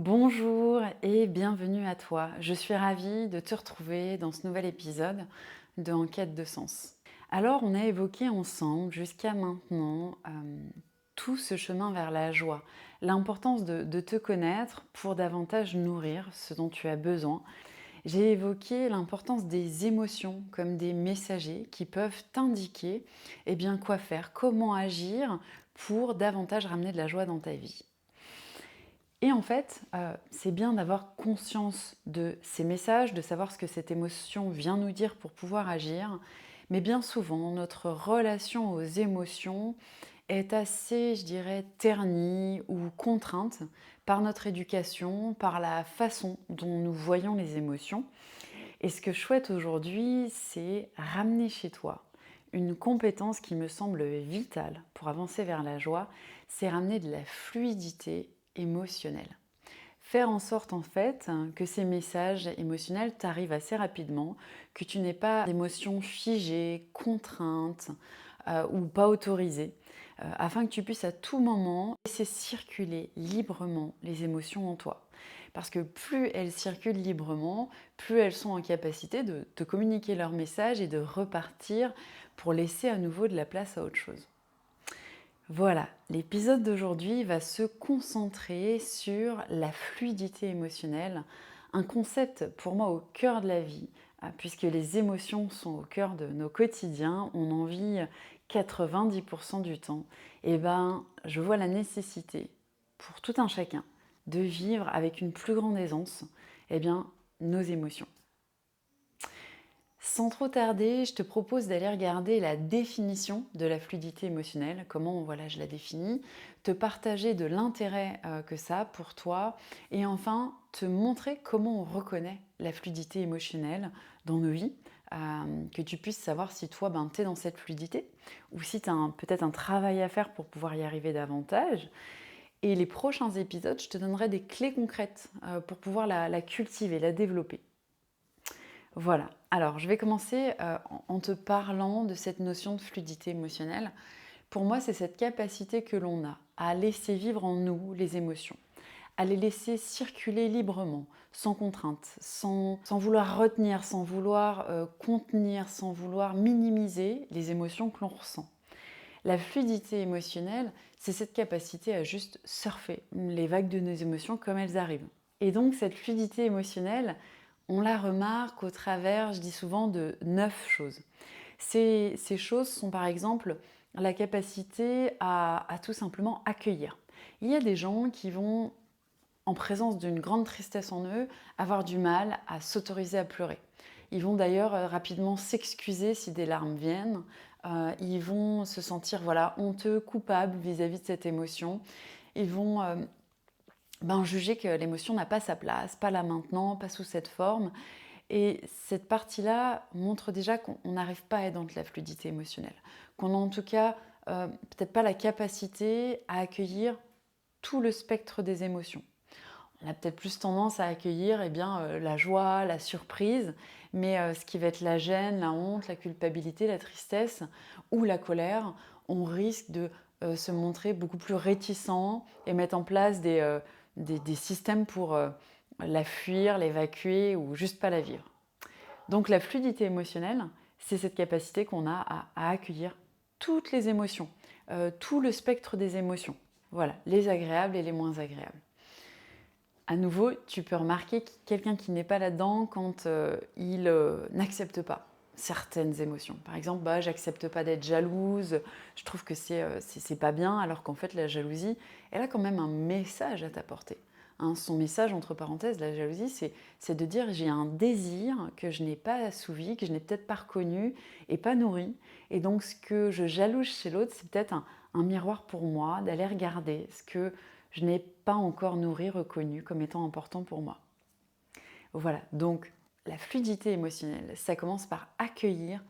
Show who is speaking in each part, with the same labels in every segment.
Speaker 1: Bonjour et bienvenue à toi. Je suis ravie de te retrouver dans ce nouvel épisode de En quête de sens. Alors, on a évoqué ensemble jusqu'à maintenant tout ce chemin vers la joie, l'importance de te connaître pour davantage nourrir ce dont tu as besoin. J'ai évoqué l'importance des émotions comme des messagers qui peuvent t'indiquer quoi faire, comment agir pour davantage ramener de la joie dans ta vie. Et en fait, c'est bien d'avoir conscience de ces messages, de savoir ce que cette émotion vient nous dire pour pouvoir agir. Mais bien souvent, notre relation aux émotions est assez, je dirais, ternie ou contrainte par notre éducation, par la façon dont nous voyons les émotions. Et ce que je souhaite aujourd'hui, c'est ramener chez toi une compétence qui me semble vitale pour avancer vers la joie, c'est ramener de la fluidité émotionnelle. Faire en sorte en fait que ces messages émotionnels t'arrivent assez rapidement, que tu n'aies pas d'émotions figées, contraintes ou pas autorisées, afin que tu puisses à tout moment laisser circuler librement les émotions en toi. Parce que plus elles circulent librement, plus elles sont en capacité de te communiquer leur message et de repartir pour laisser à nouveau de la place à autre chose. Voilà, l'épisode d'aujourd'hui va se concentrer sur la fluidité émotionnelle, un concept pour moi au cœur de la vie, puisque les émotions sont au cœur de nos quotidiens, on en vit 90% du temps. Et je vois la nécessité pour tout un chacun de vivre avec une plus grande aisance nos émotions. Sans trop tarder, je te propose d'aller regarder la définition de la fluidité émotionnelle, comment je la définis, te partager de l'intérêt que ça a pour toi et enfin te montrer comment on reconnaît la fluidité émotionnelle dans nos vies, que tu puisses savoir si toi tu es dans cette fluidité ou si tu as peut-être un travail à faire pour pouvoir y arriver davantage. Et les prochains épisodes, je te donnerai des clés concrètes pour pouvoir la cultiver, la développer. Voilà, alors je vais commencer en te parlant de cette notion de fluidité émotionnelle. Pour moi, c'est cette capacité que l'on a à laisser vivre en nous les émotions, à les laisser circuler librement, sans contrainte, sans vouloir retenir, sans vouloir contenir, sans vouloir minimiser les émotions que l'on ressent. La fluidité émotionnelle, c'est cette capacité à juste surfer les vagues de nos émotions comme elles arrivent. Et donc cette fluidité émotionnelle, on la remarque au travers, je dis souvent, de 9 choses. Ces choses sont par exemple la capacité à tout simplement accueillir. Il y a des gens qui vont, en présence d'une grande tristesse en eux, avoir du mal à s'autoriser à pleurer. Ils vont d'ailleurs rapidement s'excuser si des larmes viennent. Ils vont se sentir honteux, coupables vis-à-vis de cette émotion. Ils vont juger que l'émotion n'a pas sa place, pas là maintenant, pas sous cette forme. Et cette partie-là montre déjà qu'on n'arrive pas à être dans de la fluidité émotionnelle, qu'on n'a en tout cas peut-être pas la capacité à accueillir tout le spectre des émotions. On a peut-être plus tendance à accueillir la joie, la surprise, mais ce qui va être la gêne, la honte, la culpabilité, la tristesse ou la colère, on risque de se montrer beaucoup plus réticent et mettre en place des systèmes pour la fuir, l'évacuer ou juste pas la vivre. Donc la fluidité émotionnelle, c'est cette capacité qu'on a à accueillir toutes les émotions, tout le spectre des émotions. Voilà, les agréables et les moins agréables. À nouveau, tu peux remarquer quelqu'un qui n'est pas là-dedans quand il n'accepte pas certaines émotions. Par exemple, j'accepte pas d'être jalouse, je trouve que c'est pas bien, alors qu'en fait la jalousie, elle a quand même un message à t'apporter. Hein, son message, entre parenthèses, la jalousie, c'est de dire j'ai un désir que je n'ai pas assouvi, que je n'ai peut-être pas reconnu et pas nourri. Et donc ce que je jalouse chez l'autre, c'est peut-être un miroir pour moi, d'aller regarder ce que je n'ai pas encore nourri, reconnu comme étant important pour moi. Voilà, donc la fluidité émotionnelle, ça commence par accueillir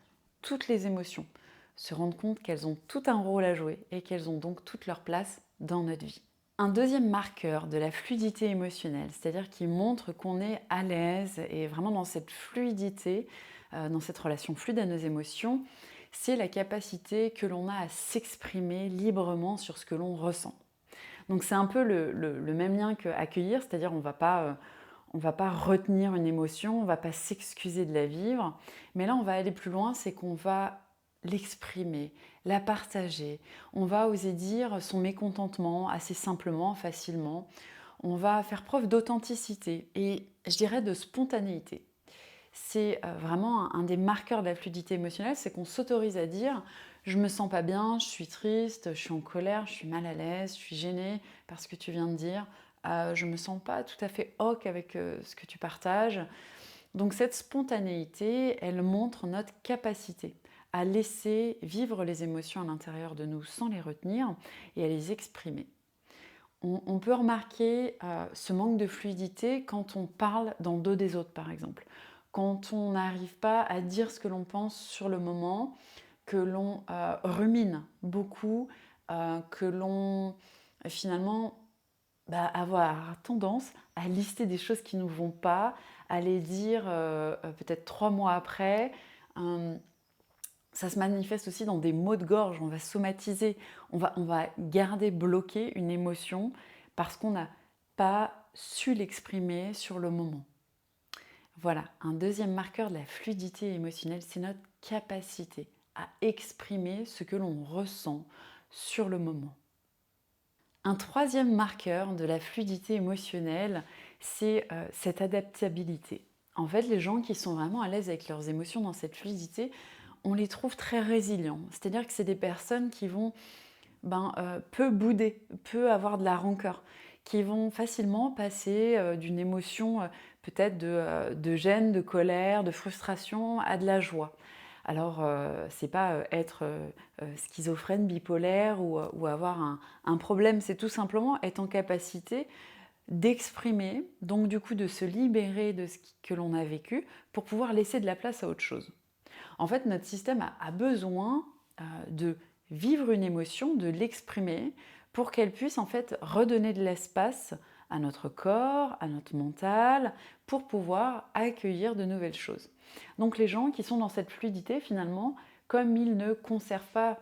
Speaker 1: toutes les émotions, se rendre compte qu'elles ont tout un rôle à jouer et qu'elles ont donc toute leur place dans notre vie. Un deuxième marqueur de la fluidité émotionnelle, c'est-à-dire qui montre qu'on est à l'aise et vraiment dans cette fluidité, dans cette relation fluide à nos émotions, c'est la capacité que l'on a à s'exprimer librement sur ce que l'on ressent. Donc c'est un peu le même lien qu'accueillir, c'est-à-dire on va pas retenir une émotion, on va pas s'excuser de la vivre, mais là on va aller plus loin, c'est qu'on va l'exprimer, la partager, on va oser dire son mécontentement assez simplement, facilement, on va faire preuve d'authenticité et je dirais de spontanéité. C'est vraiment un des marqueurs de la fluidité émotionnelle, c'est qu'on s'autorise à dire je me sens pas bien, je suis triste, je suis en colère, je suis mal à l'aise, je suis gênée par ce que tu viens de dire, je me sens pas tout à fait ok avec ce que tu partages. Donc cette spontanéité, elle montre notre capacité à laisser vivre les émotions à l'intérieur de nous sans les retenir et à les exprimer. On peut remarquer ce manque de fluidité quand on parle dans le dos des autres, par exemple. Quand on n'arrive pas à dire ce que l'on pense sur le moment, que l'on rumine beaucoup, que l'on finalement avoir tendance à lister des choses qui ne nous vont pas, à les dire peut-être 3 mois après. Euh, Ça se manifeste aussi dans des maux de gorge, on va somatiser, on va garder bloqué une émotion parce qu'on n'a pas su l'exprimer sur le moment. Voilà, un deuxième marqueur de la fluidité émotionnelle, c'est notre capacité à exprimer ce que l'on ressent sur le moment. Un troisième marqueur de la fluidité émotionnelle, c'est cette adaptabilité. En fait, les gens qui sont vraiment à l'aise avec leurs émotions dans cette fluidité, on les trouve très résilients. C'est-à-dire que c'est des personnes qui vont peu bouder, peu avoir de la rancœur, qui vont facilement passer d'une émotion peut-être de gêne, de colère, de frustration à de la joie. Alors, c'est pas être schizophrène, bipolaire ou avoir un problème, c'est tout simplement être en capacité d'exprimer, donc du coup de se libérer de ce que l'on a vécu pour pouvoir laisser de la place à autre chose. En fait, notre système a besoin de vivre une émotion, de l'exprimer pour qu'elle puisse en fait redonner de l'espace à notre corps, à notre mental, pour pouvoir accueillir de nouvelles choses. Donc les gens qui sont dans cette fluidité, finalement, comme ils ne conservent pas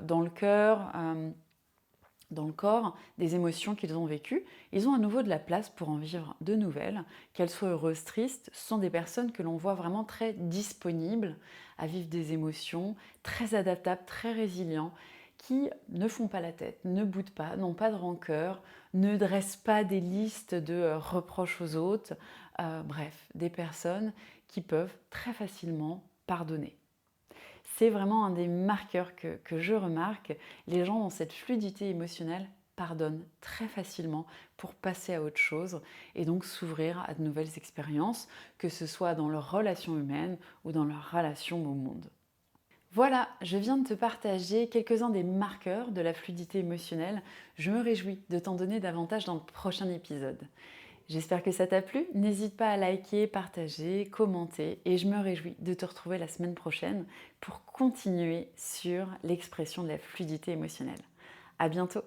Speaker 1: dans le cœur, dans le corps, des émotions qu'ils ont vécues, ils ont à nouveau de la place pour en vivre de nouvelles, qu'elles soient heureuses, tristes. Ce sont des personnes que l'on voit vraiment très disponibles à vivre des émotions, très adaptables, très résilients, qui ne font pas la tête, ne boudent pas, n'ont pas de rancœur, ne dressent pas des listes de reproches aux autres. Bref, des personnes qui peuvent très facilement pardonner. C'est vraiment un des marqueurs que je remarque. Les gens dans cette fluidité émotionnelle pardonnent très facilement pour passer à autre chose et donc s'ouvrir à de nouvelles expériences, que ce soit dans leurs relations humaines ou dans leur relation au monde. Voilà, je viens de te partager quelques-uns des marqueurs de la fluidité émotionnelle. Je me réjouis de t'en donner davantage dans le prochain épisode. J'espère que ça t'a plu. N'hésite pas à liker, partager, commenter et je me réjouis de te retrouver la semaine prochaine pour continuer sur l'expression de la fluidité émotionnelle. À bientôt!